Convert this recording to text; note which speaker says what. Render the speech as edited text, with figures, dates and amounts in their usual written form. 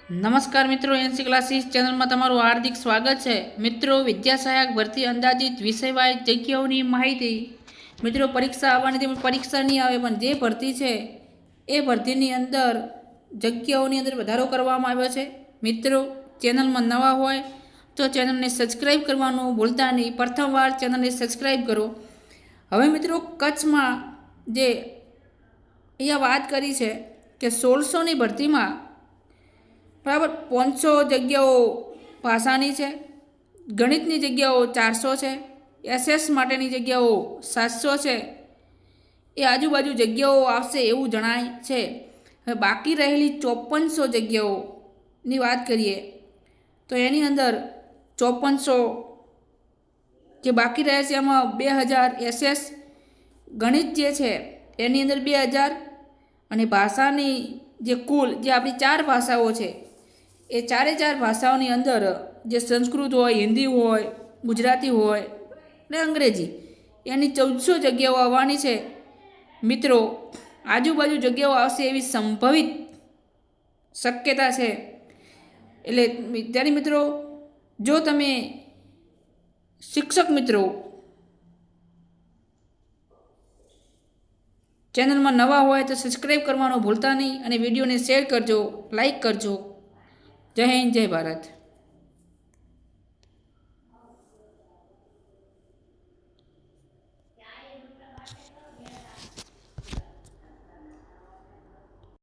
Speaker 1: નમસ્કાર મિત્રો, NC classes ચેનલમાં તમારું હાર્દિક સ્વાગત છે। મિત્રો, વિદ્યા સહાયક ભરતી અંદાજિત વિષયવાઇઝ જગ્યાઓની માહિતી। મિત્રો, પરીક્ષા આવવાની તેમ પરીક્ષા નહીં આવે, પણ જે ભરતી છે એ ભરતીની અંદર જગ્યાઓની અંદર વધારો કરવામાં આવ્યો છે। મિત્રો, ચેનલમાં નવા હોય તો ચેનલને સબસ્ક્રાઈબ કરવાનું ભૂલતા નહીં। પ્રથમવાર ચેનલને સબસ્ક્રાઈબ કરો। હવે મિત્રો, કચ્છમાં જે અહીંયા વાત કરી છે કે 1600ની ભરતીમાં બરાબર 500 જગ્યાઓ ભાષાની છે, ગણિતની જગ્યાઓ 400 છે, એસએસ માટેની જગ્યાઓ 700 છે, એ આજુબાજુ જગ્યાઓ આવશે એવું જણાય છે। હવે બાકી રહેલી 5400 જગ્યાઓની વાત કરીએ તો એની અંદર 5400 જે બાકી રહે છે એમાં 2000 એસએસ, ગણિત જે છે એની અંદર 2000 અને ભાષાની જે કુલ જે આપણી 4 ભાષાઓ છે એ 4 ભાષાઓની અંદર જે સંસ્કૃત હોય, હિન્દી હોય, ગુજરાતી હોય ને અંગ્રેજી, એની 1400 જગ્યાઓ આવવાની છે। મિત્રો, આજુબાજુ જગ્યાઓ આવશે એવી સંભવિત શક્યતા છે। એટલે વિદ્યાર્થી મિત્રો, જો તમે શિક્ષક મિત્રો ચેનલમાં નવા હોય તો સબસ્ક્રાઈબ કરવાનું ભૂલતા નહીં અને વિડીયોને શેર કરજો, લાઈક કરજો। જય હિન્દ, જય ભારત।